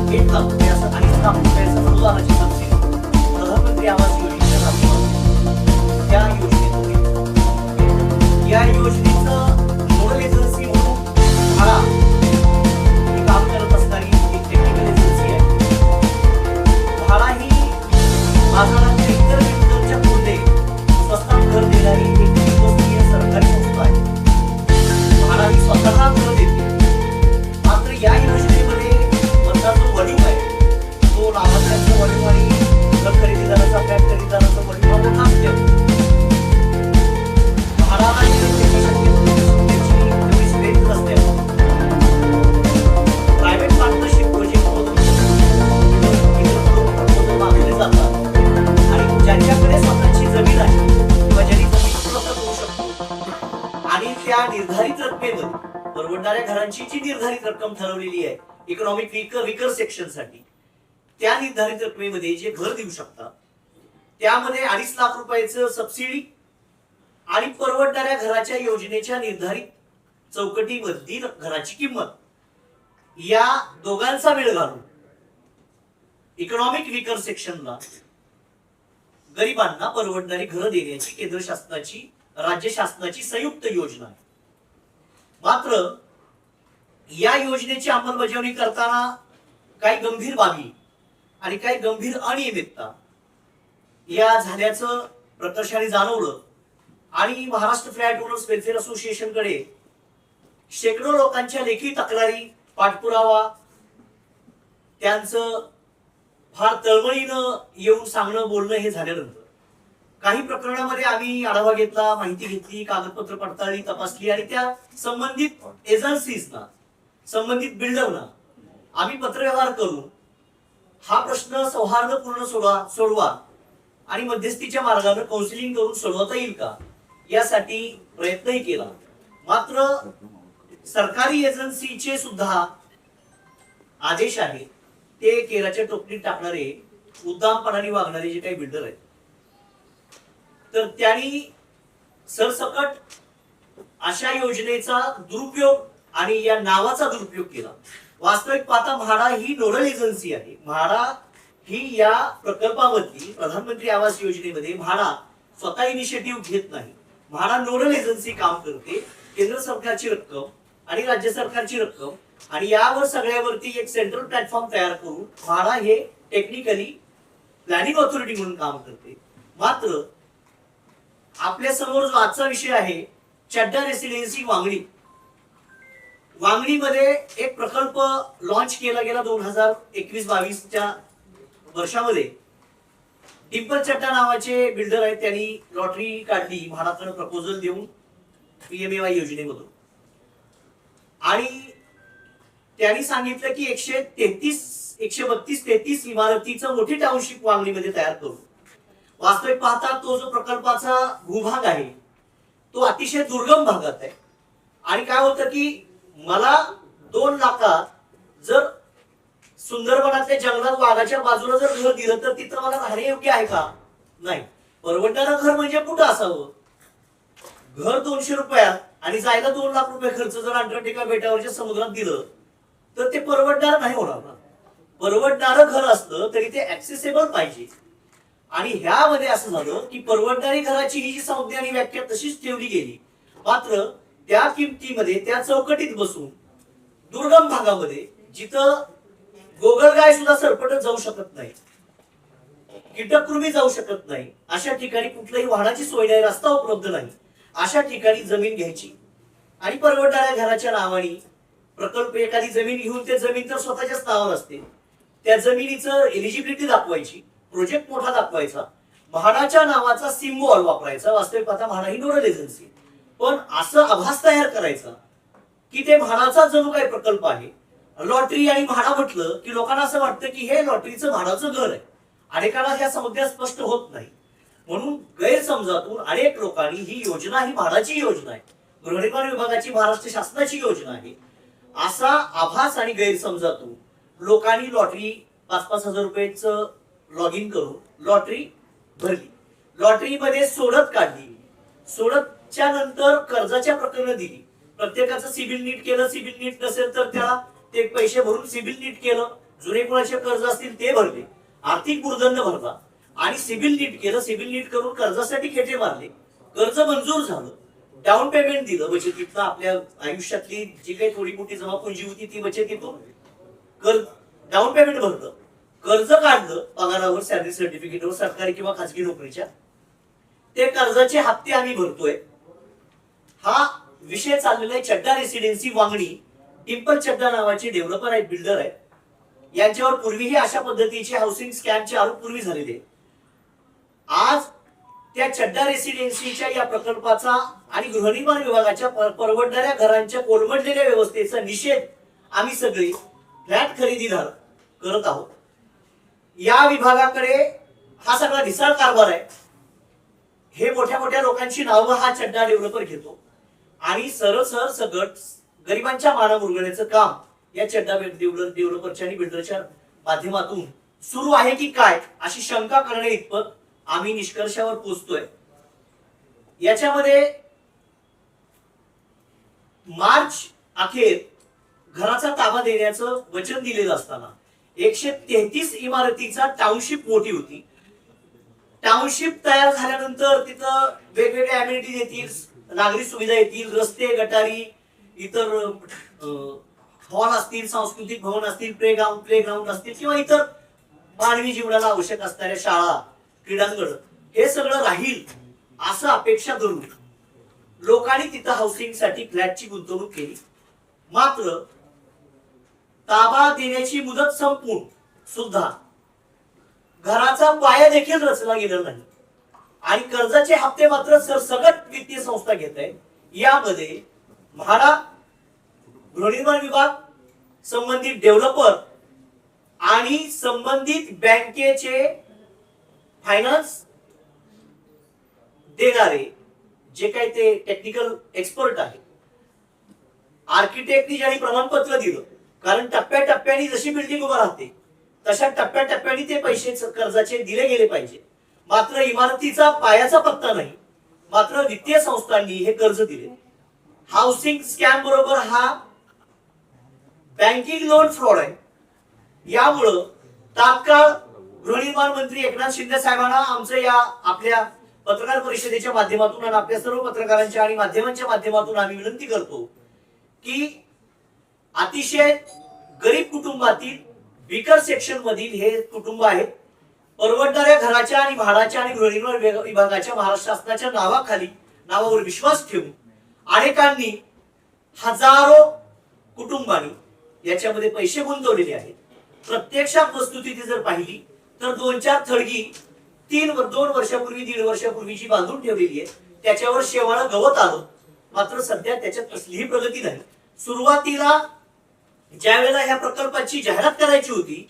1,00,000 असं 2,50,000 अनुदानाची सबसिडी प्रधानमंत्री आवास योजनेच्या माध्यमातून त्या योजनेतून मिळते. या योजनेचं नोडल एजन्सी म्हणून म्हाडा ही काम करत असणारी एक टेक्निकल एजन्सी आहे. म्हाडा ही बाजारातील इतर बिल्डरच्या पुढे स्वस्तात घर देणारी एक विश्वसनीय सरकारी संस्था आहे. म्हाडा ही स्वतः घर देते. मात्र या योजनेमध्ये मधला जो वडील आहे तो लाभार्थ्यांचा वडील आणि घर खरेदीदाराचा फ्लॅट खरेदीदाराचा वडील हा मोठा असतो. म्हाडाला प्रायव्हेट पार्टनरशिप प्रोजेक्ट मागले जातात आणि ज्यांच्याकडे स्वतःची जमीन आहे किंवा ज्यांनी जमीन उपलब्ध करू शकतो आणि त्या निर्धारित रकमेमध्ये परवडणाऱ्या घरांची जी निर्धारित रक्कम ठरवलेली आहे इकॉनॉमिक विकर सेक्शन साठी, त्या निर्धारित रकमेमध्ये जे घर देऊ शकतात त्यामध्ये 2.5 लाख रुपयाचं सबसिडी आणि परवडणाऱ्या घराच्या योजनेच्या निर्धारित चौकटीमधील घराची किंमत या दोघांचा वेळ घालून इकॉनॉमिक विकर सेक्शनला गरिबांना परवडणारी घरं देण्याची केंद्र शासनाची राज्य शासनाची संयुक्त योजना आहे. मात्र या योजनेची अंमलबजावणी करताना काही गंभीर बाबी आणि काही गंभीर अनियमितता या झाल्याचं प्रकर्षाने जाणवलं आणि Maharashtra flat owners welfare association कडे शेकडो लोकांच्या लेखी तक्रारी, पाठपुरावा, त्यांचं फार तळमळीनं येऊन सांगणं बोलणं हे झाल्यानंतर काही प्रकरणामध्ये आम्ही आढावा घेतला, माहिती घेतली, कागदपत्र पडताळली, तपासली आणि त्या संबंधित एजन्सीजना, संबंधित बिल्डरना आम्ही पत्रव्यवहार करून हा प्रश्न सौहार्दपूर्ण सोडवा आणि मध्यस्थीच्या मार्गाने काउन्सिलिंग करून सोडवता येईल का यासाठी प्रयत्नही केला. मात्र सरकारी एजन्सीचे सुद्धा आदेश आहे ते केराच्या टोपलीत टाकणारे, उद्दामपणाने वागणारे जे काही बिल्डर आहेत तर त्यांनी सरसकट अशा योजनेचा दुरुपयोग आणि या नावाचा दुरुपयोग केला. वास्तविक पाहता म्हाडा ही नोडल एजन्सी आहे. म्हाडा ही या प्रकल्पामधली प्रधानमंत्री आवास योजनेमध्ये म्हाडा स्वतः इनिशिएटिव्ह घेत नाही. म्हाडा नोडल एजन्सी काम करते. केंद्र सरकारची रक्कम आणि राज्य सरकारची रक्कम आणि यावर सगळ्यावरती एक सेंट्रल प्लॅटफॉर्म तयार करून म्हाडा हे टेक्निकली प्लॅनिंग ऑथॉरिटी म्हणून काम करते. मात्र आपल्या समोर जो आजचा विषय आहे चड्डा रेसिडेन्सी वांगणी, वांगणीमध्ये एक प्रकल्प लॉन्च केला गेला 2021-22च्या वर्षामध्ये. डिंपल चड्डा नावाचे बिल्डर आहेत, त्यांनी लॉटरी काढली म्हाडाकडे प्रपोजल देऊन PMAY योजनेमधून आणि त्यांनी सांगितलं की 132-33 इमारतीचं मोठी टाउनशिप वांगणीमध्ये तयार करू. वास्तविक पाहता तो जो प्रकल्पाचा भूभाग आहे तो अतिशय दुर्गम भागात आहे आणि काय होतं की मला 2 लाखात जर सुंदरबनातल्या जंगलात वाघाच्या बाजूला जर घर दिलं तर तिथं मला राहणे योग्य आहे का? नाही. परवडणारं घर म्हणजे कुठं असावं? घर 200 रुपयात आणि जायला 2 लाख रुपये खर्च जर अंटार्क्टिका बेटावरच्या समुद्रात दिलं तर ते परवडणार नाही होणार ना. परवडणारं घर असलं तरी ते ऍक्सेसेबल पाहिजे आणि ह्यामध्ये असं झालं की परवडणारी घराची ही जी संज्ञा आणि व्याख्या तशीच ठेवली गेली. मात्र त्या किमतीमध्ये त्या चौकटीत बसून दुर्गम भागामध्ये जिथं गोगलगाय सुद्धा सरपटत जाऊ शकत नाही, कीटककृमी जाऊ शकत नाही, अशा ठिकाणी कुठल्याही वाहनाची सोय नाही, रस्ता उपलब्ध नाही, अशा ठिकाणी जमीन घ्यायची आणि परवडणाऱ्या घराच्या नावाने प्रकल्प एखादी जमीन घेऊन ते जमीन तर स्वतःच्याच नावावर असते, त्या जमिनीचं एलिजिबिलिटी दाखवायची, प्रोजेक्ट मोठा दाखवायचा, म्हाडाच्या नावाचा सिम्बॉल वापरायचा. वास्तविक पाहता म्हाडा ही नोडल एजन्सी, पण असं आभास तयार करायचा की ते म्हाडाचा जणू काही प्रकल्प आहे. लॉटरी आणि म्हाडा म्हटलं की लोकांना असं वाटतं की हे लॉटरीचं म्हाडाचं घर आहे. अनेकांना ह्या संज्ञा स्पष्ट होत नाही म्हणून गैरसमजातून अनेक लोकांनी ही योजना ही म्हाडाची योजना आहे, गृहनिर्माण विभागाची महाराष्ट्र शासनाची योजना आहे असा आभास आणि गैरसमजातून लोकांनी लॉटरी 5-5 हजार रुपयाचं लॉग इन करून लॉटरी भरली, लॉटरीमध्ये सोडत काढली, सोडतच्या नंतर कर्जाच्या प्रकरण दिली, प्रत्येकाचं सिबिल नीट केलं, सिबिल नीट नसेल तर त्याला ते पैसे भरून सिबिल नीट केलं जुने कोणाचे कर्ज असतील ते भरले, आर्थिक भूर्दंड भरला आणि सिबिल नीट केलं. सिबिल नीट करून कर्जासाठी खेटे मारले, कर्ज मंजूर झालं, डाऊन पेमेंट दिलं बचतीतनं. आपल्या आयुष्यातली जी काही थोडी मोठी जमापुंजी होती ती बचतीतून कर्ज डाऊन पेमेंट भरलं, कर्ज काढलं पगारावर, सॅलरी सर्टिफिकेटवर, सरकारी किंवा खासगी नोकरीच्या. ते कर्जाचे हप्ते आम्ही भरतोय. हा विषय चाललेला आहे. चड्डा रेसिडेन्सी वांगणी, टिम्पल चड्डा नावाचे डेव्हलपर आहेत, बिल्डर आहेत. यांच्यावर पूर्वीही अशा पद्धतीचे हाऊसिंग स्कॅमचे आरोप पूर्वी झालेले. आज त्या चड्डा रेसिडेन्सीच्या या प्रकल्पाचा आणि गृहनिर्माण विभागाच्या परवडणाऱ्या घरांच्या कोलमडलेल्या व्यवस्थेचा निषेध आम्ही सगळे फ्लॅट खरेदीदार करत आहोत. या विभागाकडे हा सगळा ढिसाळ कारभार आहे. हे मोठ्या मोठ्या लोकांची नावं हा चड्डा डेव्हलपर घेतो आणि सरळ सगळं गरिबांच्या माना मुरगळण्याचं काम या चड्डा डेव्हलपरच्या आणि बिल्डरच्या माध्यमातून सुरू आहे की काय, अशी शंका करणे इतपत आम्ही निष्कर्षावर पोहोचतोय. याच्यामध्ये मार्च अखेर घराचा ताबा देण्याचं वचन दिलेलं असताना 133 इमारतीचा टाउनशिप मोठी होती. टाउनशिप तयार झाल्यानंतर तिथं वेगवेगळ्या अमेनिटीज येतील, नागरी सुविधा येतील, रस्ते, गटारी, इतर हॉल असतील, सांस्कृतिक भवन असतील, प्लेग्राऊंड असतील किंवा इतर मानवी जीवनाला आवश्यक असणाऱ्या शाळा, क्रीडांगण, हे सगळं राहील असं अपेक्षा धरून लोकांनी तिथं हाऊसिंग साठी फ्लॅटची गुंतवणूक केली. मात्र ताबा देण्याची मुदत संपून सुद्धा घराचा पाया देखील रचला गेला नाही आणि कर्जाचे हप्ते मात्र सरसकट वित्तीय संस्था घेत आहे. यामध्ये म्हाडा, गृहनिर्माण विभाग, संबंधित डेव्हलपर आणि संबंधित बँकेचे फायनान्स देणारे जे काही ते टेक्निकल एक्सपर्ट आहे, आर्किटेक्टनी ज्यांनी प्रमाणपत्र दिलं, कारण टप्प्याटप्प्याने जशी बिल्डिंग उभं राहते तशा टप्प्याटप्प्याने ते पैसे कर्जाचे दिले गेले पाहिजे. मात्र इमारतीचा पायाचा पत्ता नाही, मात्र वित्तीय संस्थांनी हे कर्ज दिले. हाऊसिंग स्कॅम बरोबर हा बँकिंग लोन फ्रॉड आहे. यामुळं तात्काळ गृहनिर्माण मंत्री एकनाथ शिंदे साहेबांना आमचं या आपल्या पत्रकार परिषदेच्या माध्यमातून आणि आपल्या सर्व पत्रकारांच्या आणि माध्यमांच्या माध्यमातून आम्ही विनंती करतो की अतिशय गरीब कुटुंबातील विकर सेक्शन मधील हे कुटुंब आहेत. परवडणाऱ्या घराच्या आणि म्हाडाच्या आणि गृहनिर्माण विभागाच्या महाराष्ट्र शासनाच्या नावावर विश्वास ठेवून अनेकांनी, हजारो कुटुंबांनी याच्यामध्ये पैसे गुंतवलेले आहेत. प्रत्यक्षात वस्तुस्थिती जर पाहिली तर 2-4 थडगी 2 वर्षापूर्वी 1.5 वर्षापूर्वीची बांधून ठेवलेली आहे. त्याच्यावर शेवाळं गवत आलं, मात्र सध्या त्याच्यात कसलीही प्रगती नाही. सुरुवातीला ज्या वेळेला ह्या प्रकल्पाची जाहिरात करायची होती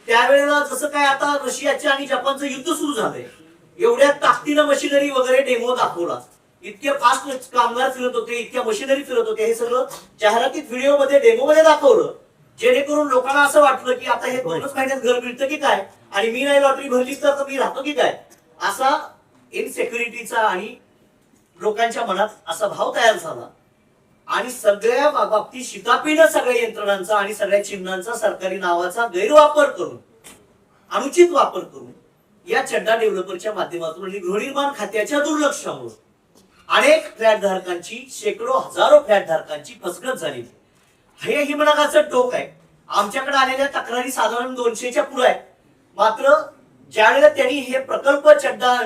त्यावेळेला जसं काय आता रशियाच्या आणि जपानचं युद्ध सुरू झालंय, एवढ्या ताकदीनं मशिनरी वगैरे डेमो दाखवला, इतके फास्ट कामगार फिरत होते, इतक्या मशिनरी फिरत होते, हे सगळं जाहिरातीत व्हिडिओ मध्ये डेमो मध्ये दाखवलं, जेणेकरून लोकांना असं वाटलं की आता हे 2च महिन्यात घर मिळतं की काय, आणि मी नाही लॉटरी भरली तर मी राहतो की काय, असा इनसेक्युरिटीचा आणि लोकांच्या मनात असा भाव तयार झाला. आणि सगळ्या बाबतीत शितापीनं सगळ्या यंत्रणांचा आणि सगळ्या चिन्हांचा, सरकारी नावाचा गैरवापर करून, अनुचित वापर करून या चड्डा डेव्हलपरच्या माध्यमातून आणि गृहनिर्माण खात्याच्या दुर्लक्षामुळे अनेक फ्लॅट धारकांची, शेकडो हजारो फ्लॅट धारकांची फसगत झाली. हे हिमनगाचं टोक आहे. आमच्याकडे आलेल्या तक्रारी साधारण 200च्या पुढे आहे. मात्र ज्यावेळेला त्यांनी हे प्रकल्प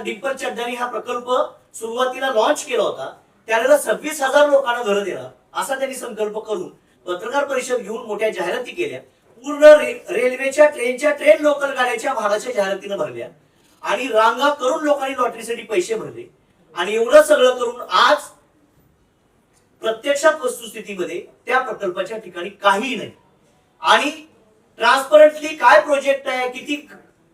डिंपल चड्डानी हा प्रकल्प सुरुवातीला लॉन्च केला होता त्यावेळेला 26,000 लोकांना घरं देणार असा त्यांनी संकल्प करून पत्रकार परिषद घेऊन मोठ्या जाहिराती केल्या. पूर्ण रेल्वेच्या ट्रेन लोकल गाड्याच्या भाड्याच्या जाहिरातीनं भरल्या आणि रांगा करून लोकांनी लॉटरीसाठी पैसे भरले. आणि एवढं सगळं करून आज प्रत्यक्षात वस्तुस्थितीमध्ये त्या प्रकल्पाच्या ठिकाणी काहीही नाही. आणि ट्रान्सपरंटली काय प्रोजेक्ट आहे, किती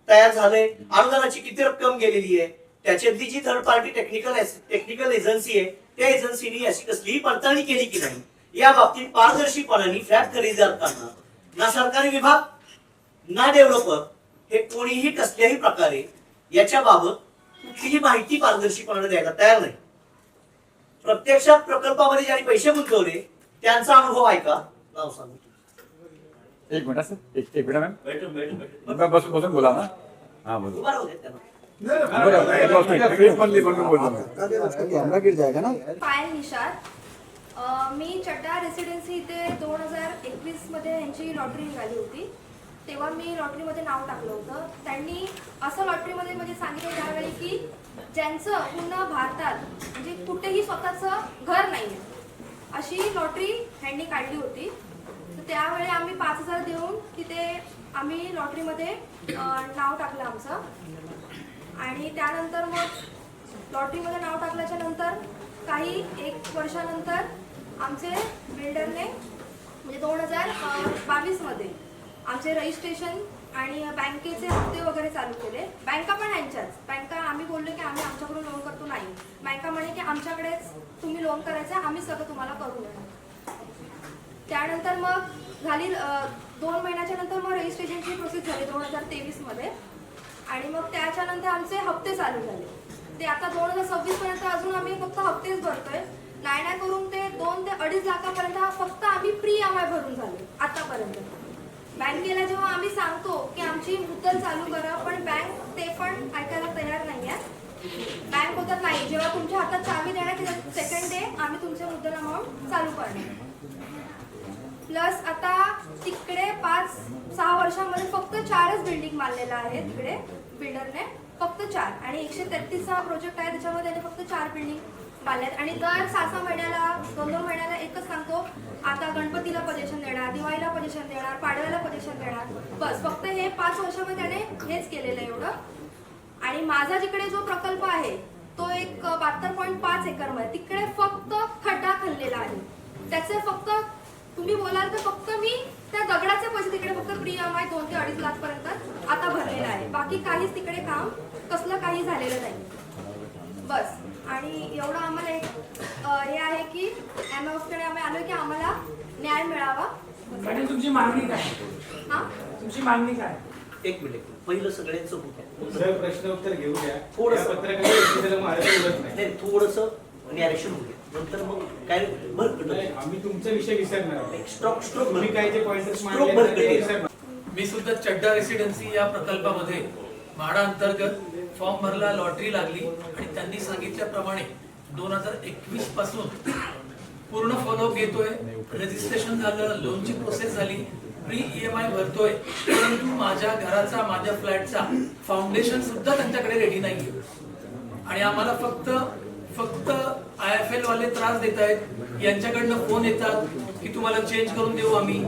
तयार झालंय, अनुदानाची किती रक्कम गेलेली आहे, त्याच्यातली जी थर्ड पार्टी टेक्निकल एजन्सी आहे त्या एजन्सीने अशी कसलीही पडताळणी केली की नाही, या बाबतीत पारदर्शीपणाने फ्लॅट खरेदी करताना ना सरकारी विभाग ना डेव्हलपर हे कोणीही कसल्याही प्रकारे याच्या बाबत कुठलीही माहिती पारदर्शीपणाने द्यायला तयार नाही. प्रत्यक्षात प्रकल्पामध्ये ज्यांनी पैसे गुंतवले त्यांचा अनुभव ऐका. नाव सांगतो. एक मिनिट सर, एक मिनिट मॅम. बैठून बसून बोला ना. हा बोला. उभा राहू देत त्यांना. कॅमेरा गिर जाएगा ना. पायल निषाद. मी चड्डा रेसिडेन्सी इथे 2021 मध्ये यांची लॉटरी निघाली होती. तेव्हा मी लॉटरीमध्ये नाव टाकलं होतं. त्यांनी असं लॉटरीमध्ये म्हणजे सांगितलं त्यावेळी की ज्यांचं पूर्ण भारतात म्हणजे कुठेही स्वतःचं घर नाही आहे अशी लॉटरी ह्यांनी काढली होती. तर त्यावेळी आम्ही 5,000 देऊन तिथे आम्ही लॉटरीमध्ये नाव टाकलं आमचं. आणि त्यानंतर मग लॉटरीमध्ये नाव टाकल्याच्या नंतर काही 1 वर्षानंतर आमचे बिल्डरने म्हणजे 2022 मध्ये आमचे रजिस्ट्रेशन आणि बँकेचे हप्ते वगैरे चालू केले. बँका पण ह्यांच्याच. बँका आम्ही बोललो की आम्ही आमच्याकडून लोन करतो, नाही. बँका म्हणे की आमच्याकडेच तुम्ही लोन करायचं, आम्ही सगळं तुम्हाला करून देणार. त्यानंतर मग झाली 2 महिन्याच्या नंतर मग रजिस्ट्रेशनची प्रोसेस झाली 2023 मध्ये. आणि मग त्याच्यानंतर आमचे हप्ते चालू झाले. ते आता 2026 पर्यंत अजून आम्ही फक्त हप्तेच भरतोय. नाही करून ते 2 ते 2.5 लाखापर्यंत फक्त आम्ही प्री EMI भरून झाले आतापर्यंत. बँकेला जेव्हा आम्ही सांगतो की आमची मुद्दल चालू करा, पण बँक ते पण ऐकायला तयार नाही आहे. बँक होतात नाही, जेव्हा तुमच्या हातात चावी देणार सेकंड डे आम्ही तुमचे मुद्दल अमाऊंट चालू करणार. प्लस आता तिकडे 5-6 वर्षांमध्ये फक्त 4च बिल्डिंग बांधलेलं आहे तिकडे बिल्डरने, फक्त 4. आणि 133 प्रोजेक्ट आहे त्याच्यामध्ये त्याने फक्त 4 बिल्डिंग बांधल्यात. आणि दर 6-6 महिन्याला 2-2 महिन्याला एकच सांगतो, आता गणपतीला पोझिशन देणार, दिवाळीला पोझिशन देणार, पाडव्याला पोझिशन देणार. बस फक्त हे 5 वर्षामध्ये त्याने हेच केलेलं आहे एवढं. आणि माझा जिकडे जो प्रकल्प आहे तो एक 72.5 एकरमध्ये तिकडे फक्त खड्डा खाल्लेला आहे. त्याचे फक्त तुम्ही बोलाल तर फक्त मी त्या दगडाचे पैसे तिकडे फक्त प्री EMI 2 ते 2.5 लाख पर्यंत आता भरलेला आहे. बाकी काहीच तिकडे काम कसलं काही झालेलं नाही. बस. आणि एवढं आम्हाला एक हे आहे की MFकडे आम्ही आलो की आम्हाला न्याय मिळावा. मॅडम तुमची मागणी काय? हा, तुमची मागणी काय? एक मिनिट, पहिलं सगळ्यांचं होतं. सर प्रश्न उत्तर घेऊ द्या. थोडंसं. पत्रकार थोडंसं नॅरेशन होऊ द्या. नंतर मग काय आम्ही तुमचा विषय विसरणार नाही. स्ट्रोक तुम्ही काय ते पॉइंटर्स स्ट्रोक भर करा. मी सुद्धा चड्डा रेसिडेन्सी या प्रकल्पामध्ये म्हाडा अंतर्गत फॉर्म भरला, लॉटरी लागली आणि त्यांनी सांगितल्याप्रमाणे 2021 पासून पूर्ण फॉलोअप घेतोय. रजिस्ट्रेशन झालं, लोनची प्रोसेस झाली, प्री EMI भरतोय. परंतु माझ्या घराचा, माझ्या फ्लॅटचा फाउंडेशन सुद्धा त्यांच्याकडे रेडी नाहीये. आणि आम्हाला फक्त IFL वाले त्रास देत आहेत. यांच्याकडनं फोन येतात की तुम्हाला चेंज करून देऊ आम्ही,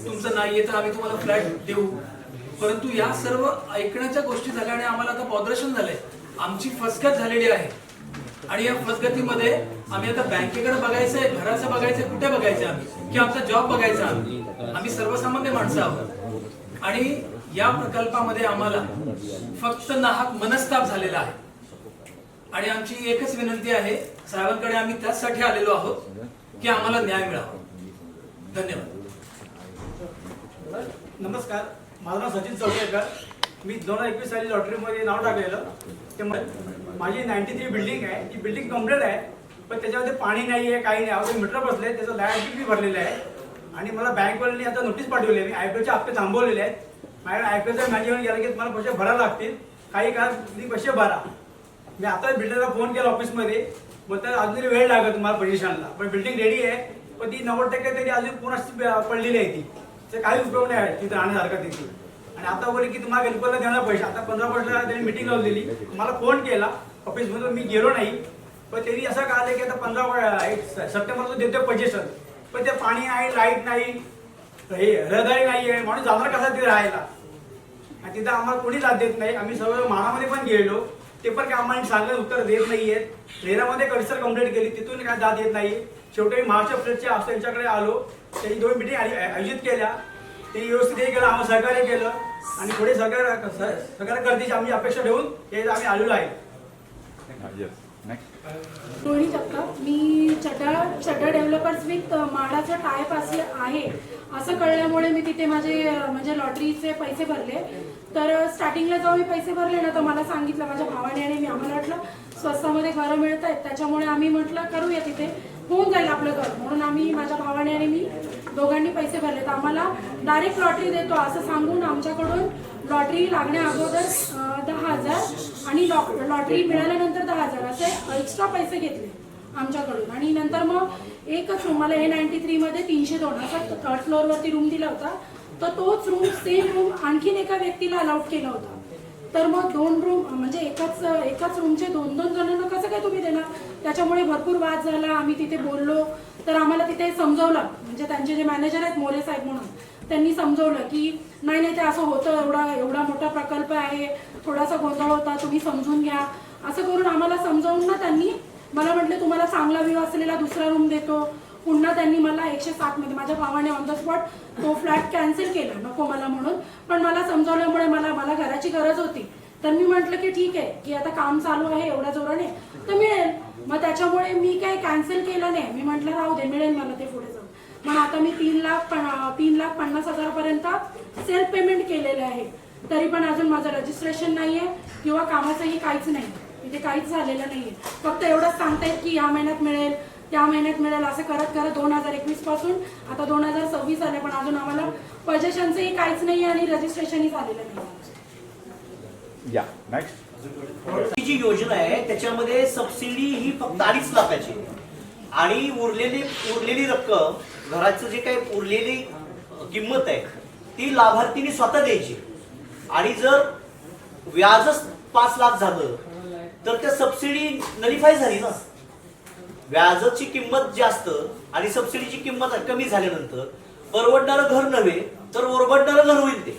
तुमचं नाहीये तर आम्ही तुम्हाला फ्लॅट देऊ. परंतु या सर्व ऐकण्याच्या गोष्टी झाल्या आणि आम्हाला आता बॉदरेशन झालंय. आमची फसगत झालेली आहे. आणि या फसगतीमध्ये आम्ही आता बँकेकडे बघायचंय, घराचं बघायचंय, कुठे बघायचं आम्ही, की आमचा जॉब बघायचा आम्ही सर्वसामान्य माणसं आहोत. आणि या प्रकल्पामध्ये आम्हाला फक्त नाहक मनस्ताप झालेला आहे. आणि आमची एकच विनंती आहे साहेबांकडे, आम्ही त्याचसाठी आलेलो आहोत की आम्हाला न्याय मिळावा. धन्यवाद. नमस्कार, माझं नाव सचिन चौकेकर. मी 2021 साली लॉटरीमध्ये नाव टाकलेलं. ते माझी 93 बिल्डिंग आहे. ती बिल्डिंग कम्प्लीट आहे, पण त्याच्यामध्ये पाणी नाही आहे, काही नाही. अगदी मीटर बसले, त्याचं लाईट बिल बी भरलेलं आहे. आणि मला बँकवाल्यांनी आता नोटीस पाठवली आहे. मी IPLचे हप्ते थांबवलेले आहेत. माझ्याकडे IPLचा मॅनेजमेंट गेला की तुम्हाला पैसे भरावे लागतील, काही काळ तुम्ही पैसे भरा. मी आता बिल्डरला फोन केला ऑफिसमध्ये, मग तर अजून वेळ लागेल तुम्हाला पोझिशनला. पण बिल्डिंग रेडी आहे, पण ती 90% तरी अजून पुन्हा पडलेली आहे. ती काही उपयोग नाही आहे तिथे राहण्यासारखं तिथे. आणि आता बोलले की तुम्हाला गणपतीला देणार पैसे. आता 15% त्यांनी मिटिंग लावलेली, मला फोन केला ऑफिसमध्ये, मी गेलो नाही. पण त्यांनी असं कळलं की आता 15 सप्टेंबरला देतो पोझिशन, पण ते पाणी आहे, लाईट नाही, हे रहदारी नाही आहे. म्हणून जाणार कसा तिथे राहायला. आणि तिथं आम्हाला कोणी दाद देत नाही. आम्ही सर्व मानामध्ये पण गेलो, ते पण काय आम्हाला सांगण्यात उत्तर देत नाहीयेत. रेरामध्ये कल्चर कंप्लीट केली, तिथून काय दाद येत नाही. शेवटी महाराष्ट्र फ्लेटच्या त्यांच्याकडे आलो, त्यांनी 2 मिटिंग आयोजित केल्या. ते व्यवस्थित हे केलं, आम्हाला सहकार्य केलं. आणि पुढे सहकार्य करण्याची आम्ही अपेक्षा ठेवून हे आम्ही आलेलो आहे. रोहिणी जगताप. मी चड्डा डेव्हलपर्स विथ म्हाडाचा टायप आहे असं कळल्यामुळे मी तिथे माझे म्हणजे लॉटरीचे पैसे भरले. तर स्टार्टिंगला जेव्हा मी पैसे भरले ना, तर मला सांगितलं माझ्या भावाने आणि मी, आम्हाला वाटलं स्वस्तामध्ये घरं मिळत आहेत, त्याच्यामुळे आम्ही म्हटलं करूया, तिथे होऊन जाईल आपलं घर. म्हणून आम्ही, माझ्या भावाने आणि मी दोघांनी पैसे भरले तर आम्हाला डायरेक्ट लॉटरी देतो असं सांगून आमच्याकडून लॉटरी लागण्या अगोदर 10,000 आणि लॉटरी मिळाल्यानंतर 10,000 असे एक्स्ट्रा पैसे घेतले आमच्याकडून. आणि नंतर मग एकच रूम मला A93 मध्ये 302 असा 3rd फ्लोअरवरती रूम दिला होता. तर तोच रूम सेम रूम आणखीन एका व्यक्तीला अलाउट केला होता. तर मग 2 रूम म्हणजे एकाच रूमचे 2-2 जणांना कसं काय तुम्ही देणार. त्याच्यामुळे भरपूर वाद झाला. आम्ही तिथे बोललो तर आम्हाला तिथे समजवलं म्हणजे त्यांचे जे मॅनेजर आहेत मोरे साहेब म्हणून त्यांनी समजवलं की नाही ते असं होतं, एवढा मोठा प्रकल्प आहे, थोडासा गोंधळ होता, तुम्ही समजून घ्या असं करून आम्हाला समजावून ना त्यांनी मला म्हटलं तुम्हाला चांगला व्ह्यू असलेला दुसरा रूम देतो. पुन्हा त्यांनी मला 107 मध्ये माझ्या भावाने ऑन द स्पॉट तो फ्लॅट कॅन्सल केला नको मला म्हणून. पण मला समजवल्यामुळे मला घराची गरज होती. तर मी म्हटलं की ठीक आहे की आता काम चालू आहे एवढ्या जोराने तर मिळेल. मग त्याच्यामुळे मी काही कॅन्सल केलं नाही. मी म्हटलं राहू दे मिळेल मला ते पुढे जाऊन. मग आता मी 3,50,000 पर्यंत सेल्फ पेमेंट केलेले आहे. तरी पण अजून माझं रजिस्ट्रेशन नाहीये किंवा कामाचंही काहीच नाही. इथे काहीच झालेलं नाहीये. फक्त एवढंच सांगतायत की ह्या महिन्यात मिळेल त्या महिन्यात मिळेल असं करत 2021 पासून आता 2026 आले पण अजून आम्हाला पोझिशनचंही काहीच नाही आणि रजिस्ट्रेशनही झालेलं नाही. या नेक्स्ट. ही जी योजना आहे त्याच्यामध्ये सबसिडी ही फक्त 2.5 लाखाची आणि उरलेली रक्कम घराचं जे काही उरलेली किंमत आहे ती लाभार्थीने स्वतः द्यायची. आणि जर व्याजच 5 लाख झालं तर त्या सबसिडी नलिफाय झाली ना. व्याजाची किंमत जास्त आणि सबसिडीची किंमत कमी झाल्यानंतर परवडणारं घर नव्हे तर ओरबडणारं घर होईल.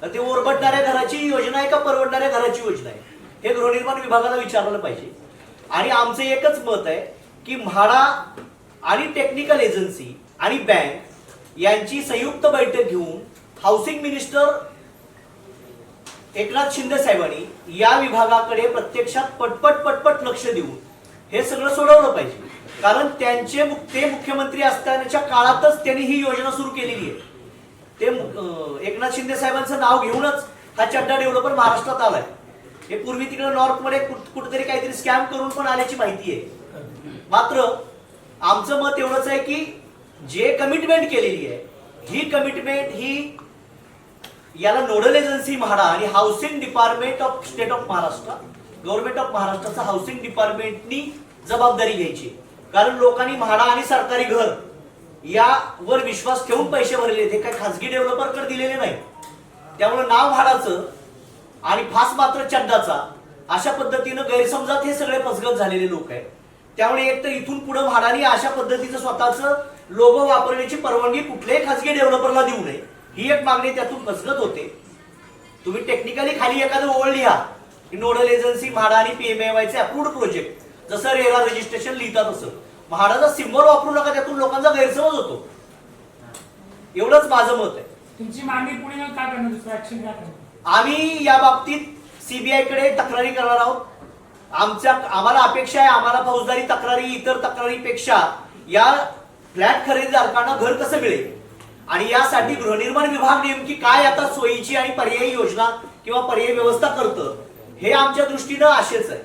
ते ओरबडणाऱ्या घराची योजना आहे का परवडणाऱ्या घराची योजना आहे हे गृहनिर्माण विभागाला विचारलं पाहिजे. आणि आमचं एकच मत आहे की म्हाडा आणि टेक्निकल एजन्सी आणि बँक यांची संयुक्त बैठक घेऊन हाऊसिंग मिनिस्टर एकनाथ शिंदे साहेबांनी या विभागाकडे प्रत्यक्षात पटपट लक्ष देऊन हे सगळं सोडवलं पाहिजे. कारण ते मुख्यमंत्री असतानाच्या काळातच त्यांनी ही योजना सुरू केलेली आहे. ते एकनाथ शिंदे साहेबांचं नाव घेऊनच हा चड्डा डेव्हलपर महाराष्ट्रात आलाय. हे पूर्वी तिकडे नॉर्थ मध्ये कुठेतरी काहीतरी स्कॅम करून पण आल्याची माहिती आहे. मात्र आमचं मत एवढंच आहे की जे कमिटमेंट केलेली आहे ही कमिटमेंट ही याला नोडल एजन्सी म्हाडा आणि housing department of state of Maharashtra government of महाराष्ट्राचा हाऊसिंग डिपार्टमेंटनी जबाबदारी घ्यायची. कारण लोकांनी म्हाडा आणि सरकारी घर यावर विश्वास ठेवून पैसे भरले ते काही खासगी डेव्हलपरकडे दिलेले नाही. त्यामुळे नाव म्हाडाचं आणि फास मात्र चड्डाचा अशा पद्धतीनं गैरसमजात हे सगळे फसगत झालेले लोक आहेत. त्यामुळे एक तर इथून पुढे म्हाडाने अशा पद्धतीचं स्वतःचं लोगो वापरण्याची परवानगी कुठल्याही खासगी डेव्हलपरला देऊ नये ही एक मागणी त्यातून फसगत होते. तुम्ही टेक्निकली खाली एखादं ओळ लिहा नोडल एजन्सी म्हाडा आणि PMAYचे अप्रूव्ड प्रोजेक्ट जसं रेरा रजिस्ट्रेशन लिहितात तसं म्हाडाचा सिम्बॉल वापरू नका. त्यातून लोकांचा गैरसमज होतो. एवढंच माझं मत आहे. तुमची मागणी पुढे काय करणार दुसरं ऍक्शन काय करणार. आम्ही या बाबतीत CBI कडे तक्रारी करणार आहोत. आम्हाला अपेक्षा आहे आम्हाला फौजदारी तक्रारी इतर तक्रारीपेक्षा या फ्लॅट खरेदीदारांना घर कसं मिळेल आणि यासाठी गृहनिर्माण विभाग नेमकी काय आता सोयीची आणि पर्यायी योजना किंवा पर्यायी व्यवस्था करतं हे आमच्या दृष्टीनं आशेच आहे.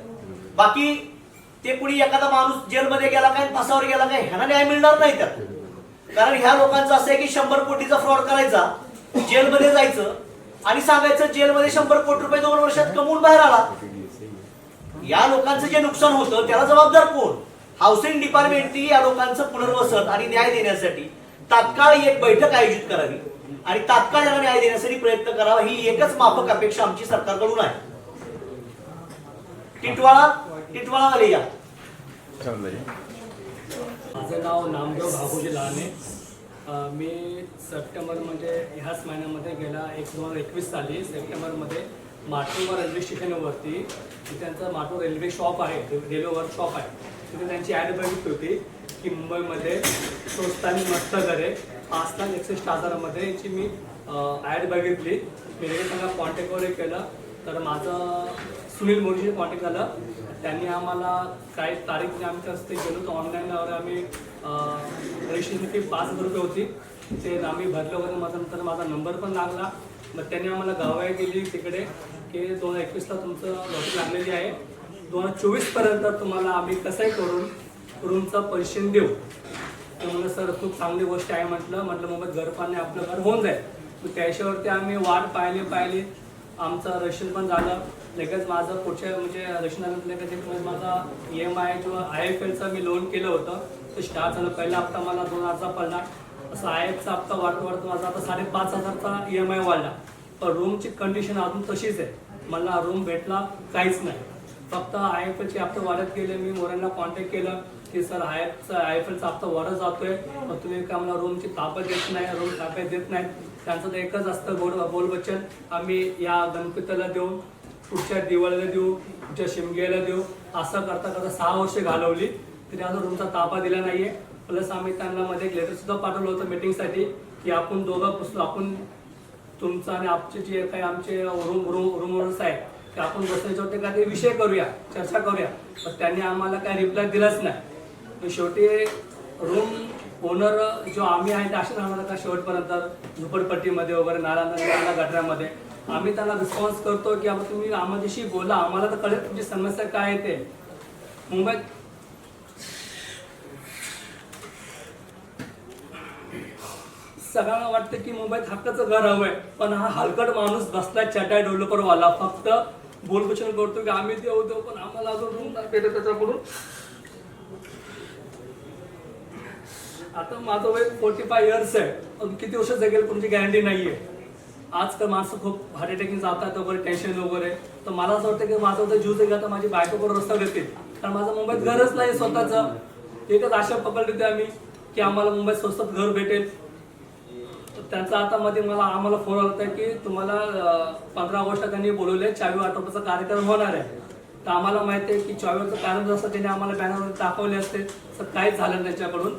बाकी ते कुणी एखादा माणूस जेलमध्ये गेला काय फासावर गेला काय ह्यांना न्याय मिळणार नाही त्यात. कारण ह्या लोकांचं असं आहे की 100 कोटीचा फ्रॉड करायचा जेलमध्ये जायचं आणि सांगायचं जेलमध्ये 100 कोटी रुपये 2 वर्षात कमवून बाहेर आला. या लोकांचं जे नुकसान होतं त्याला जबाबदार कोण. हाऊसिंग डिपार्टमेंटनी या लोकांचं पुनर्वसन आणि न्याय देण्यासाठी तात्काळ एक बैठक आयोजित करावी आणि तात्काळ याला न्याय देण्यासाठी प्रयत्न करावा ही एकच माफक अपेक्षा आमची सरकारकडून आहे. टिटवाळा वाले या. माझं नाव नामदेव भागोजी लहाने. मी सप्टेंबरमध्ये ह्याच महिन्यामध्ये गेला 2021 साली सप्टेंबरमध्ये माटुंगा रेल्वे स्टेशनवरती त्यांचं माटुंगा रेल्वे शॉप आहे रेल्वे वर्कशॉप आहे तिथे त्यांची ॲड बघितली होती की मुंबईमध्ये स्वस्त आणि मस्त घरे 5,61,000मध्ये याची मी ॲड बघितली. मी त्यांना कॉन्टॅक्ट वगैरे केलं तर माझं सुनील मोदीशी कॉन्टॅक्ट झालं. त्यांनी आम्हाला काही तारीख आमच्या हस्ते गेलो तर ऑनलाईनवर आम्ही रजिस्ट्रेशन फी 5,000 रुपये होती ते आम्ही भरलं वगैरे. नंतर माझा नंबर पण लागला. मग त्यांनी आम्हाला गावाय केली तिकडे की 2021ला तुमचं लॉटरी लागलेली आहे 2024पर्यंत तुम्हाला आम्ही कसंही करून रूमचं पैसे देऊ. ते म्हणलं सर खूप चांगली गोष्ट आहे म्हटलं मुंबईत घर पाहणे आपलं घर होऊन जाईल. मग त्याच्यावरती आम्ही वाट पाहिली. आमचं रजिस्ट्रेशन पण झालं. लगेच माझं पुढच्या म्हणजे रजिस्ट्रेशन झालं लगेच एक माझा EMI किंवा IFLचं मी लोन केलं होतं ते स्टार्ट झालं. पहिला हप्ता मला 2,000 पडला. असं IFचा हप्ता वाढत माझा आता 5,500चा EMI वाढला. पण रूमची कंडिशन अजून तशीच आहे. मला रूम भेटला काहीच नाही. फक्त IFLचे हप्ते वाढत गेले. मी मोऱ्यांना कॉन्टॅक्ट केलं की सर IFLचा हप्ता वाढत जातोय, पण तुम्ही का मला रूमची ताब्यात देत नाही, रूम ताब्यात देत नाही. त्यांचं तर एकच असतं बोलबच्चन, आम्ही या गणपतीला देऊ, पुढच्या दिवाळीला देऊ, पुढच्या शिमग्याला देऊ. असं करता 6 वर्ष घालवली तरी अजून रूमचा ताबा दिला नाहीये. प्लस आम्ही त्यांना मध्ये एक लेटर सुद्धा पाठवलं होतं मीटिंगसाठी की आपण दोघं बसलो, आपण तुमचं आणि आमचे जे काही आमचे रूमर्स आहे ते आपण बसण्याच्यावरती काय ते विषय करूया, चर्चा करूया. पण त्यांनी आम्हाला काय रिप्लाय दिलाच नाही. शेवटी रूम ओनर जो आम्ही आहे ते असे राहणार का शेवटपर्यंत झोपडपट्टीमध्ये वगैरे नाला गटऱ्यामध्ये. आम्ही त्यांना रिस्पॉन्स करतो की आता तुम्ही आम्हाशी बोला, आम्हाला तर कळेल तुमची समस्या काय आहे ते. मुंबईत सगळ्यांना वाटतं की मुंबईत हक्काचं घर हवंय, पण हा हलकट माणूस बसलाय चटाई डेव्हलपरवाला, फक्त बोलबोचन करतो की आम्ही देऊ पण आम्हाला अजून रूम त्याच्याकडून. आता माझं वय 45 इयर्स आहे, अजून किती वर्ष जगेल तुमची गॅरंटी नाहीये. आजकाल माणसं खूप हार्ट अटॅकने जातात वगैरे, टेन्शन वगैरे. तर मला असं वाटतं की माझं होतं जीव जगा तर माझी बायको पण रस्ता देते, कारण माझं मुंबईत घरच नाही स्वतःचं. एकच आशा पकडली होती आम्ही की आम्हाला मुंबईत स्वस्तात घर भेटेल. त्यांचा आता मध्ये आम्हाला फोन आला होता की तुम्हाला 15 ऑगस्टला त्यांनी बोलवले 24 वाटपाचा कार्यक्रम होणार आहे. तर आम्हाला माहिती आहे की 24चं कार्यक्रम असं त्यांनी आम्हाला बॅनरवर दाखवले असते, तर काहीच झालं त्यांच्याकडून.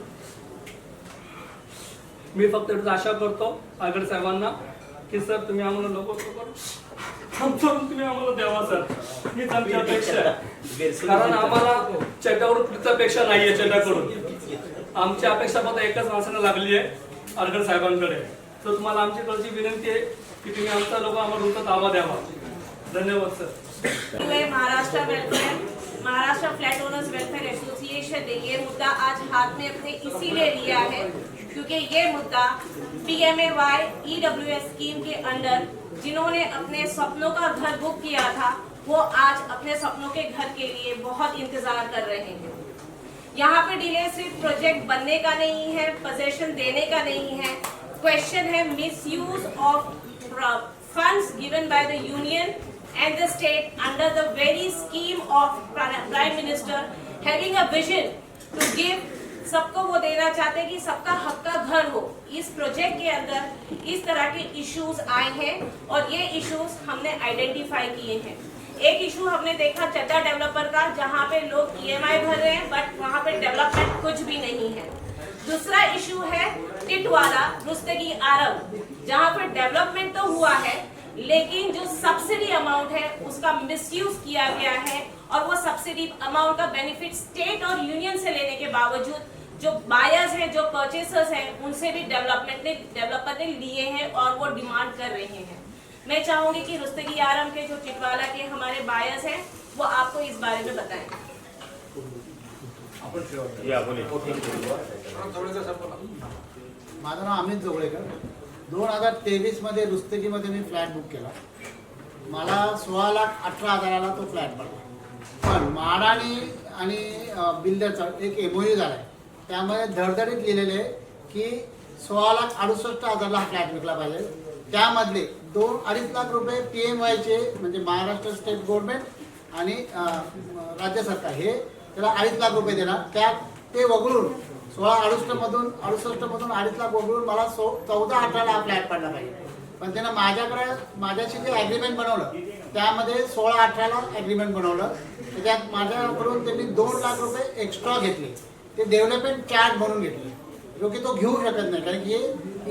मी फक्त एवढं आशा करतो आगड साहेबांना की सर तुम्ही आम्हाला तुम्ही आम्हाला द्यावा सर, हीच आमची अपेक्षा आहे. कारण आम्हाला चटावरून अपेक्षा नाहीये, चटाकडून आमची अपेक्षा फक्त एकच माणसाने लागली आहे, आगड साहेबांकडे. तर तुम्हाला आमच्याकडची विनंती आहे की तुम्ही आमचा लोक आम्हाला तुमचा ताबा द्यावा. धन्यवाद sir. Maharashtra flat owners welfare association ने ये मुद्दा आज हाथ में अपने इसीलिए लिया है क्योंकि ये मुद्दा PMAY EWS स्कीम के अंडर जिन्होंने अपने सपनों का घर बुक किया था वो आज अपने सपनों के घर के लिए बहुत इंतजार कर रहे हैं. यहाँ पे डिले सिर्फ प्रोजेक्ट बनने का नहीं है, पोजेशन देने का नहीं है. क्वेश्चन है misuse of funds given by the union and the state under the very scheme of Prime Minister having a vision to give. सबको वो देना चाहते हैं कि सबका हक का घर हो. इस प्रोजेक्ट के अंदर इस तरह के इश्यूज आए हैं और ये इश्यूज हमने आइडेंटिफाई किए हैं. एक इशू हमने देखा चड्डा डेवलपर का, जहाँ पे लोग EMI भर रहे हैं बट वहाँ पे डेवलपमेंट कुछ भी नहीं है. दूसरा इशू है टिटवाला रुस्तगी आरब, जहाँ पे डेवलपमेंट तो हुआ है लेकिन जो सब्सिडी अमाउंट है उसका मिसयूज किया गया है और वो सब्सिडी अमाउंट का बेनिफिट स्टेट और यूनियन से लेने के बावजूद जो बायर्स हैं, जो परचेसर्स हैं, उनसे भी डेवलपर ने लिए हैं और वो डिमांड कर रहे हैं. मैं चाहूंगी कि रुस्तगी आरम के जो टिटवाला के हमारे बायर्स हैं वो आपको इस बारे में बताएं. माझं नाव अमित जोगळेकर. 2023 मध्ये रुस्तगीमध्ये मी फ्लॅट बुक केला. मला 16,18,000ला तो फ्लॅट पडला. पण म्हाडानी आणि बिल्डरचा एक MOU झाला आहे, त्यामध्ये धडधडीत लिहिलेले की 16,68,000ला हा फ्लॅट विकला पाहिजे. त्यामधले 2-2.5 लाख रुपये PMYचे म्हणजे महाराष्ट्र स्टेट गव्हर्नमेंट आणि राज्य सरकार हे त्याला 2.5 लाख रुपये देणार. त्यात ते वगळून 16,68 मधून 2.5 लाख वगळून मला 14-18ला हा फ्लॅट पडला पाहिजे. पण त्यानं माझ्याशी जे ॲग्रीमेंट बनवलं त्यामध्ये 16-18ला ॲग्रीमेंट बनवलं. त्याच्यात माझ्याकडून त्यांनी 2 लाख रुपये एक्स्ट्रा घेतले, ते डेव्हलपमेंट चार्ज म्हणून घेतले, जो की तो घेऊ शकत नाही कारण की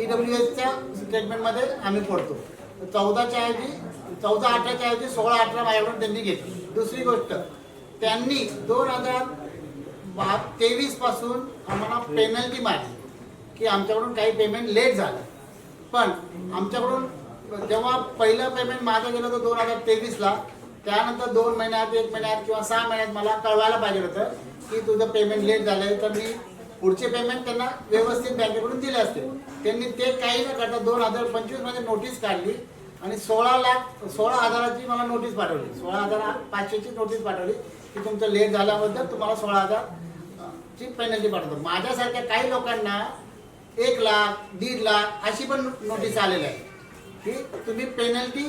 EWSच्या स्टेटमेंटमध्ये आम्ही पडतो. 14च्या ऐवजी 14-18च्या ऐवजी 16-18 माझ्याकडून त्यांनी घेतली. दुसरी गोष्ट, त्यांनी 2023 पासून आम्हाला पेनल्टी मारली की आमच्याकडून काही पेमेंट लेट झालं. पण आमच्याकडून जेव्हा पहिलं पेमेंट माझं गेलं होतं 2023ला, त्यानंतर 2 महिन्यात 1 महिन्यात किंवा 6 महिन्यात मला कळवायला पाहिजे होतं की तुझं पेमेंट लेट झालं आहे. तर मी पुढचे पेमेंट त्यांना व्यवस्थित बँकेकडून दिले असते. त्यांनी ते काही न करता 2025 मध्ये नोटीस काढली आणि 16,000ची मला नोटीस पाठवली. 16,500ची नोटीस पाठवली की तुमचं लेट झाल्याबद्दल तुम्हाला 16,000ची पेनल्टी पाठवतो. माझ्यासारख्या काही लोकांना 1 लाख 1.5 लाख अशी पण नोटीस आलेली आहे की तुम्ही पेनल्टी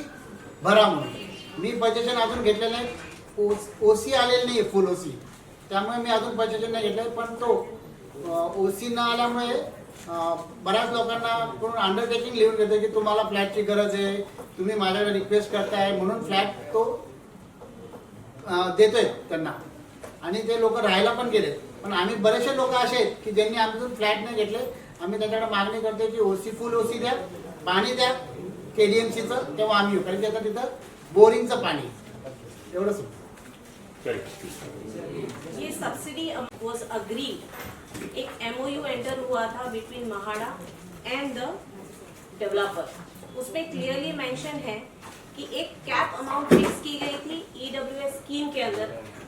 भरा म्हणून. मी पोजेशन अजून घेतलेलं नाही, ओसी आलेली नाही, फुल ओसी, त्यामुळे मी अजून पोजेशन नाही घेतलं. पण तो ओसी न आल्यामुळे बऱ्याच लोकांना कोण अंडरटेकिंग लिहून घेतो की तुम्हाला फ्लॅटची गरज आहे, तुम्ही माझ्याकडे रिक्वेस्ट करताय म्हणून फ्लॅट तो देतोय त्यांना, आणि ते लोक राहायला पण गेलेत. पण आम्ही बरेचसे लोक असे आहेत की ज्यांनी आमच्यातून फ्लॅट नाही घेतले. आम्ही त्यांच्याकडे मागणी करतोय की ओसी फुल ओसी द्या, पाणी द्या KDMCचं, तेव्हा आम्ही येऊ, कारण की आता तिथं बोरिंगचं पाणी एवढंच. ये सब्सिडी वाज अग्रीड, एक MOU एंटर हुआ था between MHADA end the developer. उसमें क्लियरली मेंशन है कि एक कैप अमाउंट फिक्स की गई थी EWS स्कीम के अंदर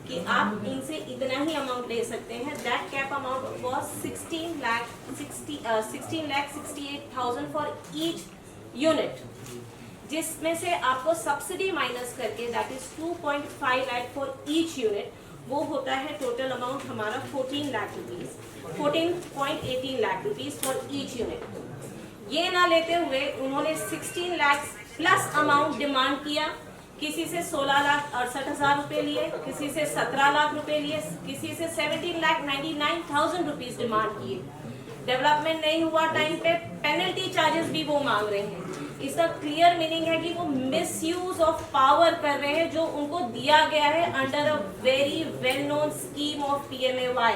कि आप इनसे इतना ही अमाउंट ले सकते हैं. दैट कैप अमाउंट वाज 16,68,000 फॉर ईच यूनिट, जिसमें से आपको सब्सिडी माइनस करके that is 2.5 lakh for each unit, वो होता है टोटल अमाउंट हमारा 14 lakh rupees, 14.18 lakh rupees for each unit. ये ना लेते हुए उन्होंने 16 लाख प्लस अमाउंट डिमांड किया. किसी से 16,68,000 रुपए लिए, किसी से 17 लाख रुपए लिए, किसी से 17,99,000 रुपीज डिमांड किए. डेवलपमेंट नहीं हुआ टाइम पे, पेनल्टी चार्जेस भी वो मांग रहे हैं. इसका क्लियर मीनिंग है कि वो मिसयूज ऑफ पावर कर रहे हैं जो उनको दिया गया है under a very well non scheme of PMAY.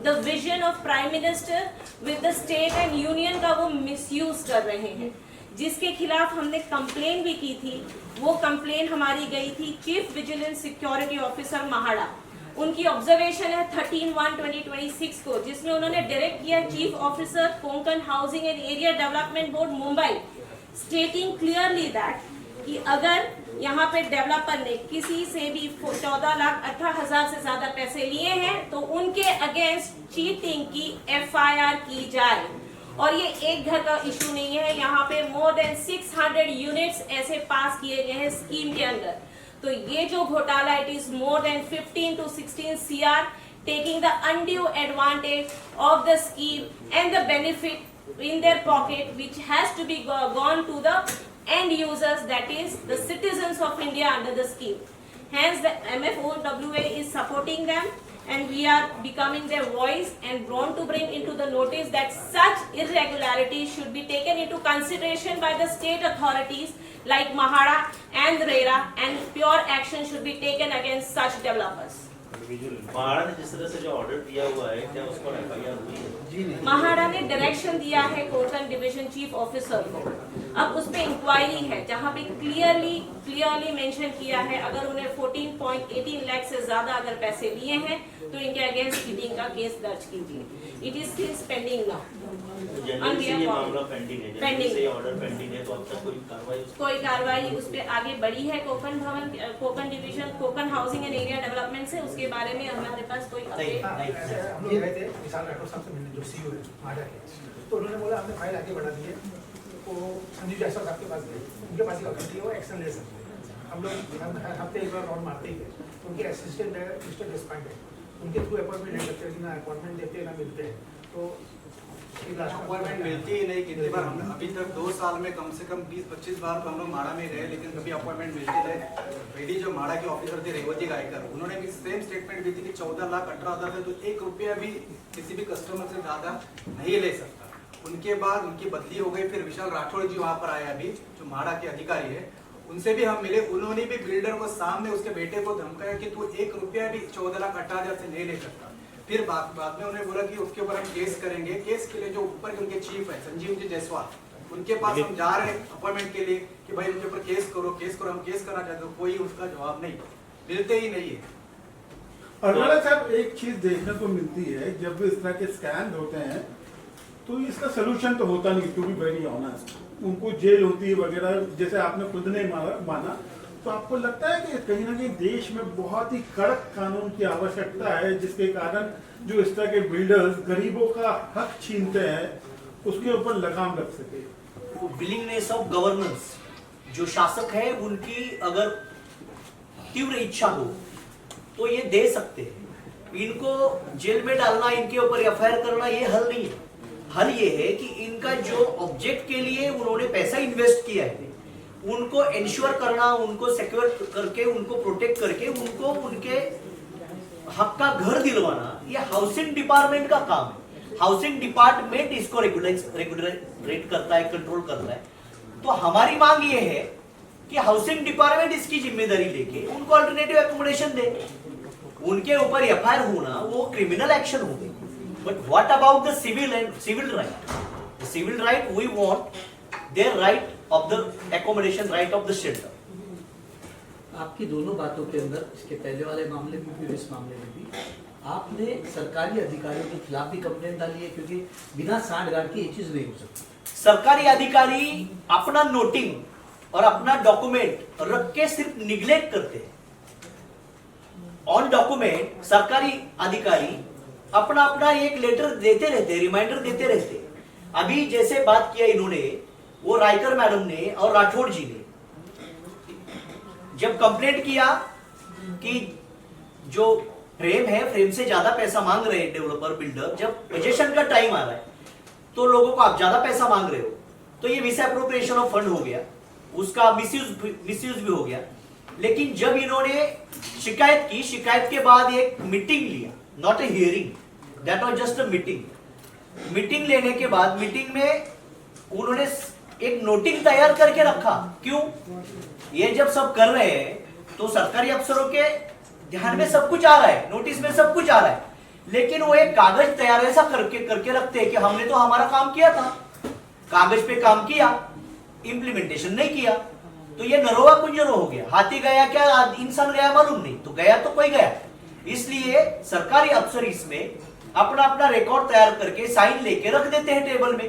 The vision of prime minister विद द स्टेट एंड यूनियन का वो मिसयूज कर रहे हैं, जिसके खिलाफ हमने कंप्लेन भी की थी. वो कंप्लेन हमारी गई थी chief vigilance security officer MHADA. उनकी ऑब्जर्वेशन है 13/1/2026 को, जिसमें उन्होंने डायरेक्ट किया chief officer Konkan housing and area development board Mumbai, stating clearly that कि अगर यहाँ पे डेवलपर ने किसी से भी 14,18,000 से ज्यादा पैसे लिए हैं तो उनके अगेंस्ट चीटिंग की FIR की जाए. और ये एक घर का इशू नहीं है, यहाँ पे मोर देन 600 यूनिट्स ऐसे पास किए गए हैं स्कीम के अंदर. तो ये जो घोटाला, it is more than 15 to 16 CR taking the undue advantage of the scheme and the benefit in their pocket, which has to be gone to the end users, that is the citizens of India under the scheme. Hence the MFOWA is supporting them, and we are becoming their voice and drawn to bring into the notice that such irregularities should be taken into consideration by the state authorities like Mahada and RERA, and pure action should be taken against such developers. MHADA ने जिस तरह से जो order दिया हुआ है, क्या उस पर FIR हुई है? जी नहीं. महाड़ा ने डायरेक्शन दिया है कोंकण डिवीजन चीफ ऑफिसर को. अब उस पे इंक्वायरी है जहां पे क्लियरली मेंशन किया है अगर उन्हें 14.18 लाख से ज्यादा अगर पैसे लिए हैं तो इनके अगेंस्ट चीटिंग का केस दर्ज कीजिए. It is still pending now. जनवरी से ये मामला पेंडिंग है, जनवरी Pending. से ये ऑर्डर पेंडिंग है, तो अब तक कोई कार्रवाई उस पे आगे बढ़ी है Konkan division Konkan housing and area development से, उसके बारे में हमारे पास कोई नहीं अपडेट नहीं. हम लोग गए थे विशाल राठौर साहब से मिलने, जो CEO है महाड़ा के, तो उन्होंने बोला हमने फाइल आगे बढ़ा दी है, तो संजीव जायसवाल साहब के पास गए, उनके पास ही अथॉरिटी है, वो एक्शन ले सकते हैं. हम लोग हर हफ्ते एक बार राउंड मारते ही थे. उनके असिस्टेंट है मिस्टर डिस्पाइंट है, उनके थ्रू अपॉइंटमेंट ले सकते हैं, ना अपॉइंटमेंट देते हैं ना मिलते हैं. तो अपॉइंटमेंट मिलती ही नहीं. कितनी बार हमने अभी तक 2 साल में कम से कम 20-25 बार तो हम लोग माड़ा में गए, लेकिन कभी अपॉइंटमेंट मिलती नहीं. रेडी जो माड़ा के ऑफिसर थे रेवती गायकर, उन्होंने भी सेम स्टेटमेंट दी थी कि 14,18,000 से तो 1 रुपया भी किसी भी कस्टमर से ज्यादा नहीं ले सकता. उनके बाद उनकी बदली हो गई. फिर विशाल राठौड़ जी वहाँ पर आए अभी, जो माड़ा के अधिकारी है, उनसे भी हम मिले. उन्होंने भी बिल्डर को सामने उसके बेटे को धमकाया कि तू 1 रुपया भी 14,18,000 से नहीं ले सकता. फिर बाद में उन्हें बोला कि उसके ऊपर हम केस करेंगे. केस के लिए जो ऊपर के उनके चीफ है संजीव जी जायसवाल, उनके पास हम जा रहे हैं अपॉइंटमेंट के लिए कि भाई उनके ऊपर केस करो. हम केस करना चाहते हो, कोई उसका जवाब नहीं, मिलते ही नहीं है. और साहब एक चीज देखने को मिलती है, जब भी इस तरह के स्कैम होते हैं तो इसका सोल्यूशन तो होता नहीं, टू बी वेरी ऑनेस्ट. उनको जेल होती है वगैरह, जैसे आपने खुद ने माना तो आपको लगता है कि कहीं ना कहीं देश में बहुत ही कड़क कानून की आवश्यकता है, जिसके कारण जो इस तरह के बिल्डर्स गरीबों का हक छीनते हैं उसके ऊपर लगाम लग सके? विलिंगनेस ऑफ गवर्नेंस, जो शासक है उनकी अगर तीव्र इच्छा हो तो ये दे सकते हैं। इनको जेल में डालना, इनके ऊपर एफआईआर करना ये हल नहीं है। हल ये है कि इनका जो ऑब्जेक्ट के लिए उन्होंने पैसा इन्वेस्ट किया है उनको इंश्योर करना, उनको सिक्योर करके, उनको प्रोटेक्ट करके, उनको उनके हक का घर दिलवाना, ये हाउसिंग डिपार्टमेंट का काम है। हाउसिंग डिपार्टमेंट इसको रेगुलेट करता है, कंट्रोल करता है। तो हमारी मांग ये है कि हाउसिंग डिपार्टमेंट इसकी जिम्मेदारी लेके उनको अल्टरनेटिव एकोमोडेशन दे। उनके ऊपर एफआईआर होना वो क्रिमिनल एक्शन हो गई। But what about the civil right? The civil right we want their right of the accommodation, right of the shelter. आपकी दोनों बातों के अंदर, इसके पहले वाले मामले में भी और इस मामले में भी, आपने सरकारी अधिकारियों के खिलाफ भी कंप्लेंट डाली है, क्योंकि बिना सांठगांठ के ये चीज नहीं हो सकती। सरकारी अधिकारी अपना नोटिंग और अपना डॉक्यूमेंट रख के सिर्फ निग्लेक्ट करते हैं। ऑन डॉक्यूमेंट सरकारी अधिकारी अपना अपना एक लेटर देते रहते, रिमाइंडर देते रहते। अभी जैसे बात किया इन्होंने, वो रायकर मैडम ने और राठौड़ जी ने जब कंप्लेंट किया कि जो फ्रेम है, फ्रेम से ज्यादा पैसा मांग रहे हैं डेवलपर बिल्डर, जब पोजीशन का टाइम आ रहा है तो लोगों को आप ज्यादा पैसा मांग रहे हो, तो ये मिस एप्रोप्रिएशन ऑफ फंड हो गया, उसका मिसयूज भी हो गया। लेकिन जब इन्होंने शिकायत की, शिकायत के बाद एक मीटिंग लिया, नॉट ए हियरिंग, दैट वाज जस्ट अ मीटिंग। मीटिंग लेने के बाद मीटिंग में उन्होंने एक नोटिंग तैयार करके रखा। क्यों? ये जब सब कर रहे हैं तो सरकारी अफसरों के ध्यान में सब कुछ आ रहा है, नोटिस में सब कुछ आ रहा है, लेकिन वो एक कागज तैयार ऐसा करके रखते हैं कि हमने तो हमारा काम किया था, कागज पे काम किया, इंप्लीमेंटेशन नहीं किया। तो ये नरोवा कुंजरो हो गया। हाथी गया क्या इंसान गया मालूम नहीं, तो गया तो कोई गया। इसलिए सरकारी अफसर इसमें अपना अपना रिकॉर्ड तैयार करके साइन लेके रख देते हैं टेबल में।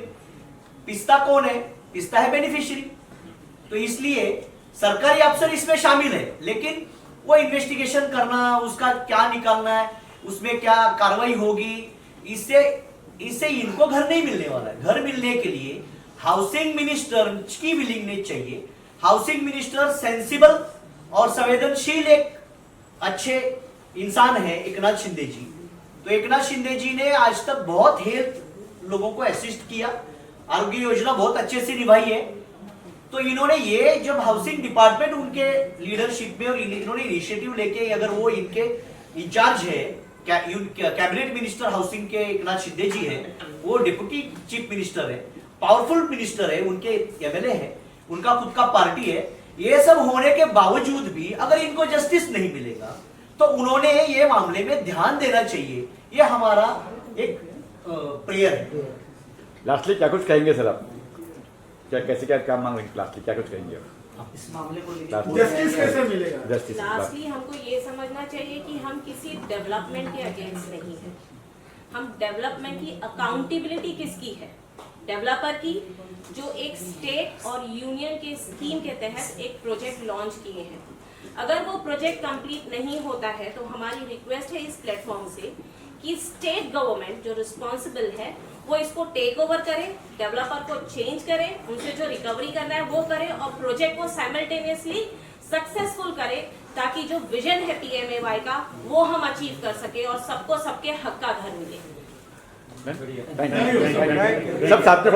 पिस्ता कौन है? पिस्ता है बेनिफिशियरी। तो इसलिए सरकारी अफसर इसमें शामिल है, लेकिन वो इन्वेस्टिगेशन करना, उसका क्या निकालना है, उसमें क्या कार्रवाई होगी, इससे इनको घर नहीं मिलने वाला है। घर मिलने के लिए हाउसिंग मिनिस्टर की विलिंगनेस चाहिए। हाउसिंग मिनिस्टर सेंसिबल और संवेदनशील एक अच्छे इंसान है एकनाथ शिंदे जी। तो एकनाथ शिंदे जी ने आज तक बहुत हेल्थ लोगों को असिस्ट किया, आरोग्य योजना बहुत अच्छे से निभाई है। तो इन्होंने ये जब हाउसिंग डिपार्टमेंट उनके लीडरशिप में और इन्होंने इनिशिएटिव लेके, अगर वो इनके इंचार्ज है, कैबिनेट मिनिस्टर हाउसिंग के एकनाथ शिंदे जी है, वो डिप्टी चीफ मिनिस्टर है, पावरफुल मिनिस्टर है, उनके एमएलए है, उनका खुद का पार्टी है। ये सब होने के बावजूद भी अगर इनको जस्टिस नहीं मिलेगा तो उन्होंने ये मामले में ध्यान देना चाहिए। ये हमारा एक प्रेयर है। लास्टली क्या कुछ कहेंगे सर आप? क्या कैसे क्या काम मांग रहे हैं? लास्टली क्या कुछ कहेंगे आप इस मामले को जस्टिस कैसे मिलेगा? जस्टिस लास्टली हमको ये समझना चाहिए कि हम किसी डेवलपमेंट के अगेंस्ट नहीं है। हम डेवलपमेंट की अकाउंटेबिलिटी किसकी है? डेवलपर की, जो एक स्टेट और यूनियन के स्कीम के तहत एक प्रोजेक्ट लॉन्च किए हैं। अगर वो प्रोजेक्ट कंप्लीट नहीं होता है तो हमारी रिक्वेस्ट है इस प्लेटफॉर्म से कि स्टेट गवर्नमेंट जो रिस्पॉन्सिबल है वो इसको टेक ओवर करे, डेवलपर को चेंज करे, उनसे जो रिकवरी करना है वो करे और प्रोजेक्ट को साइमल्टेनियसली सक्सेसफुल करे, ताकि जो विजन है PMAY का वो हम अचीव कर सके और सबको सबके हक का घर मिले। सब साथ में